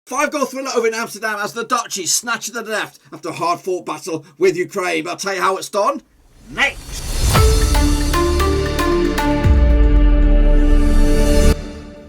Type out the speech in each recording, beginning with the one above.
5-goal thriller over in Amsterdam as the Dutchies snatch the left after a hard-fought battle with Ukraine. But I'll tell you how it's done next.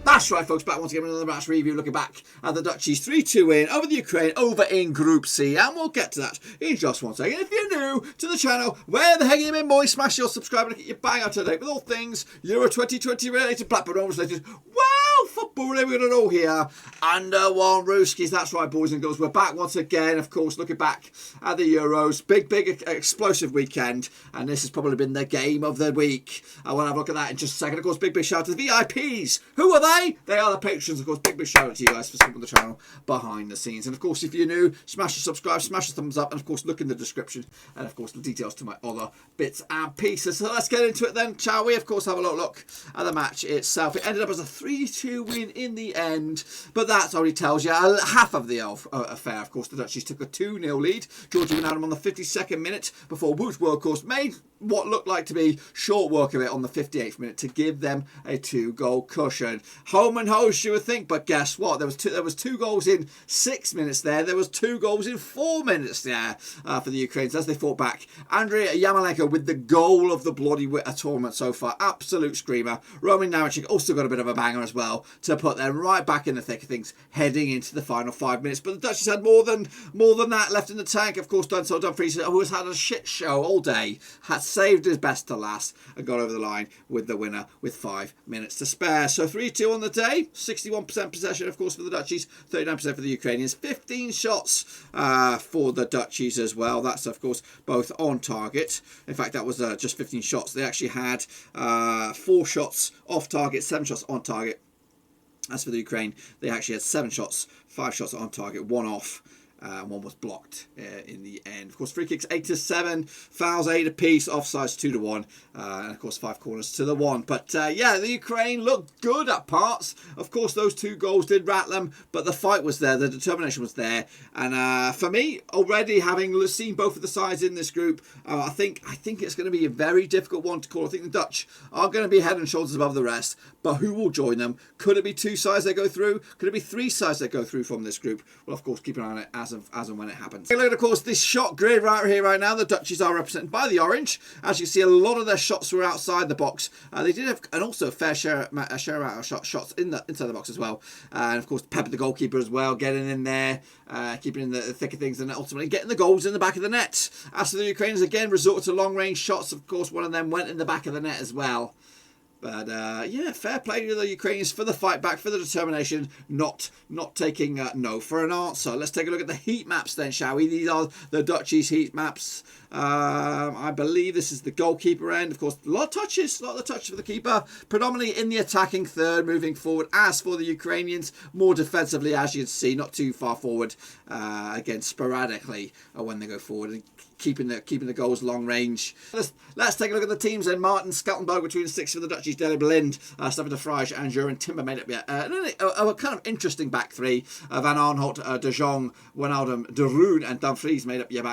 That's right, folks, back once again with another match review, looking back at the Dutchies 3-2 win over the Ukraine over in Group C, and we'll get to that in just one second. If you're new to the channel, where the heck are you been, boys? Smash your subscribe and get your bang out today with all things Euro 2020 related, Blackburn Rovers related. Wow, football related at all here. Under one Rooskies. That's right, boys and girls. We're back once again, of course, looking back at the Euros. Big explosive weekend, and this has probably been the game of the week. I want to have a look at that in just a second. Of course, big shout out to the VIPs. Who are they? They are the patrons, of course. Big shout out to you guys for supporting the channel behind the scenes. And of course, if you're new, smash the subscribe, smash the thumbs up, and of course, look in the description, and of course, the details to my other bits and pieces. So let's get into it then, shall we? Of course, have a look at the match itself. It ended up as a 3-2 win in the end, but that already tells you half of the affair. Of course, the Dutchies took a 2-0 lead. Georgie Wijnaldum on the 52nd minute before Wout, of course, made what looked like to be short work of it on the 58th minute to give them a 2-goal cushion. Home and host, you would think, but guess what? There was two goals in 6 minutes there. There was 2 goals in 4 minutes there for the Ukrainians as they fought back. Andriy Yarmolenko with the goal of the bloody tournament so far. Absolute screamer. Roman Narachik also got a bit of a banger as well to put them right back in the thick of things heading into the final 5 minutes. But the Dutchies had more than that left in the tank. Of course, Dumfries, who has had a shit show all day, had saved his best to last and got over the line with the winner with 5 minutes to spare. So 3-2 on the day, 61% possession, of course, for the Dutchies, 39% for the Ukrainians, 15 shots for the Dutchies as well. That's, of course, both on target. In fact, that was just 15 shots. They actually had 4 shots off target, 7 shots on target. As for the Ukraine, they actually had 7 shots, 5 shots on target, 1 off. One was blocked in the end. Of course, free kicks 8-7, fouls 8 apiece, offsides 2-1, and of course 5 corners to the 1. But yeah, the Ukraine looked good at parts. Of course, those 2 goals did rattle them, but the fight was there, the determination was there. And for me, already having seen both of the sides in this group, I think it's going to be a very difficult one to call. I think the Dutch are going to be head and shoulders above the rest, but who will join them? Could it be 2 sides that go through? Could it be 3 sides that go through from this group? Well, of course, keep an eye on it as and when it happens. Look at, of course, this shot grid right here, right now. The Dutchies are represented by the orange. As you see, a lot of their shots were outside the box. They did have, and also a fair share amount of shots inside the box as well. And of course, Pepper, the goalkeeper, as well, getting in there, keeping in the thick of things, and ultimately getting the goals in the back of the net. As for the Ukrainians, again, resorted to long-range shots. Of course, one of them went in the back of the net as well. But yeah, fair play to the Ukrainians for the fight back, for the determination, not taking no for an answer. Let's take a look at the heat maps then, shall we? These are the Dutchies heat maps. I believe this is the goalkeeper end. Of course, a lot of touches for the keeper, predominantly in the attacking third, moving forward. As for the Ukrainians, more defensively, as you can see, not too far forward. Again, sporadically when they go forward, and keeping the goals long range. Let's take a look at the teams then. Martin Skeltenberg between the 6 for the Dutchies, Dele Blind, Stefan de Vrij, and Juren Timber made up a kind of interesting back 3. Van Arnholt, De Jong, Wijnaldum, De Roon, and Dumfries made up your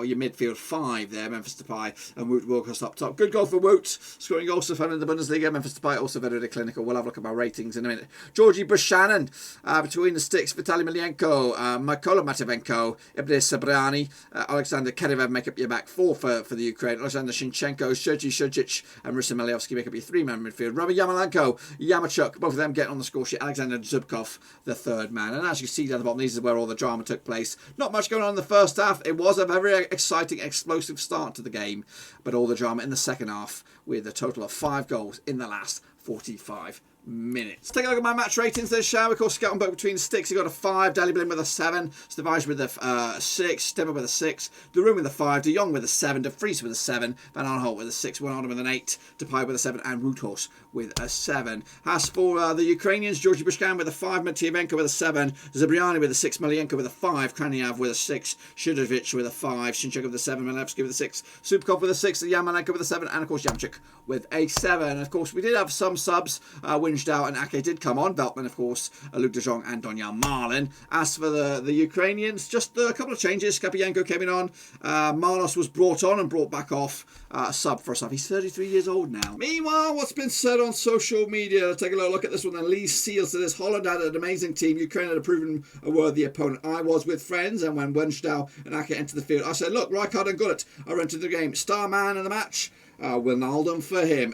your midfield 5 there. Memphis Depay and Wout Weghorst up top. Good goal for Wout, scoring goals for fun in the Bundesliga. Memphis Depay also very clinical. We'll have a look at my ratings in a minute. Georgie Buchanan between the sticks. Vitaly Milienko, Mykola Matvienko, Ibn Sabriani, Alexander Kerev make up your back 4 for the Ukraine. Alexander Shinchenko, Sergei Shurjic, and Ruslan Malievsky make up your 3-man midfield. Roman Yarmolenko, Yamachuk, both of them getting on the score sheet. Alexander Zubkov, the 3rd man. And as you see down the bottom, these are where all the drama took place. Not much going on in the first half. It was a very exciting, explosive start to the game, but all the drama in the second half with a total of 5 goals in the last 45 minutes. Take a look at my match ratings then, shall we? Of course, Skeltenberg between the sticks, he got a 5, Dele Blind with a 7, Stevie with a 6, Stemmer with a 6, De Roon with a 5, De Jong with a 7, De Vries with a 7, Van Arnholt with a 6, Wijnaldum with an 8, Depay with a 7, and Weghorst with a 7. As for the Ukrainians, Georgie Buchanan with a 5, Matvienko with a 7, Zabriani with a 6, Malienko with a 5, Kraniav with a 6, Shurjic with a 5, Shinchenko with a 7, Malievsky with a 6, Zubkov with a 6, Yarmolenko with a 7, and of course Yamchuk with a 7. And of course, we did have some subs when Wijndal and Ake did come on. Veltman, of course, Luc de Jong and Donyal Marlin. As for the Ukrainians, just a couple of changes. Kapienko came in on. Marlos was brought on and brought back off. Sub for a sub. He's 33 years old now. Meanwhile, what's been said on social media? Let's take a look at this one. Then Lee Seals to this. Holland had an amazing team. Ukraine had proven a worthy opponent. I was with friends, and when Wijndal and Ake entered the field, I said, look, Rijkaard and Gullit are entered the game. Star man in the match. Wijnaldum for him.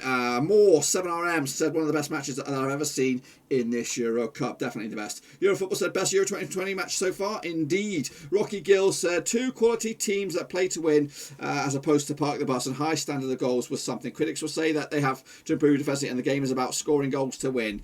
Moore, 7RM, said one of the best matches that I've ever seen in this Euro Cup. Definitely the best. Eurofootball said best Euro 2020 match so far. Indeed. Rocky Gill said 2 quality teams that play to win as opposed to park the bus, and high standard of goals was something. Critics will say that they have to improve defensively and the game is about scoring goals to win.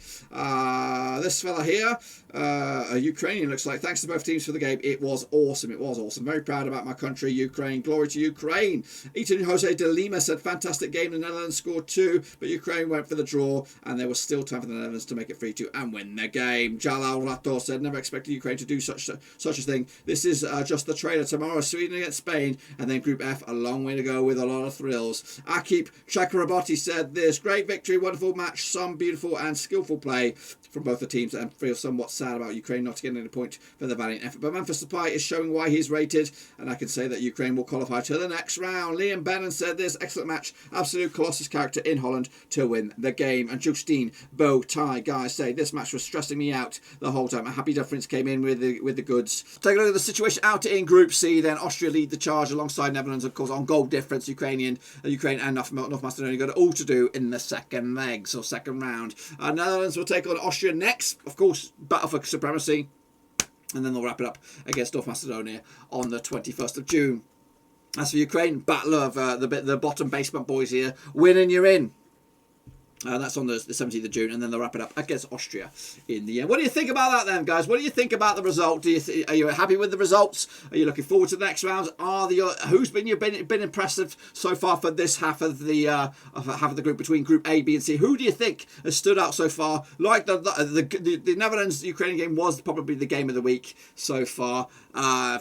This fella here, a Ukrainian, looks like, thanks to both teams for the game. It was awesome. It was awesome. Very proud about my country, Ukraine. Glory to Ukraine. Eaton Jose de Lima said fantastic game. The Netherlands scored 2, but Ukraine went for the draw, and there was still time for the Netherlands to make it 3-2 and win the game. Jalal Rato said never expected Ukraine to do such a thing. This is just the trailer. Tomorrow, Sweden against Spain, and then Group F, a long way to go with a lot of thrills. Akip Chakrabarti said this great victory, wonderful match, some beautiful and skillful play from both the teams, and feel somewhat sad about Ukraine not getting any point for the valiant effort. But Memphis Depay is showing why he's rated, and I can say that Ukraine will qualify to the next round. Liam Bannon said this excellent match, absolute Colossus character in Holland to win the game. And Justine Bow Tie guys say this match was stressing me out the whole time. A happy difference came in with the goods. Take a look at the situation out in Group C. Then Austria lead the charge alongside Netherlands, of course, on goal difference. Ukraine and North Macedonia got it all to do in the second legs or second round. Netherlands will take on Austria next, of course, battle for supremacy, and then they'll wrap it up against North Macedonia on the 21st of June. As for Ukraine, battle of the bottom basement boys here. Win and you're in. That's on the 17th of June, and then they'll wrap it up against Austria in the end. What do you think about that then, guys? What do you think about the result? Are you happy with the results? Are you looking forward to the next rounds? Who's been impressive so far for this half of the group, between Group A, B, and C? Who do you think has stood out so far? Like the Netherlands-Ukrainian game was probably the game of the week so far.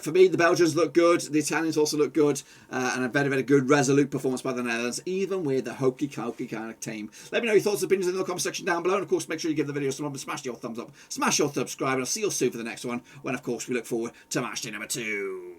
For me, the Belgians look good. The Italians also look good, and a very, very good, resolute performance by the Netherlands, even with a hokey-cokey kind of team. Let me know your thoughts and opinions in the comment section down below, and of course make sure you give the video some love and smash your thumbs up, smash your subscribe, and I'll see you soon for the next one when of course we look forward to match day number 2.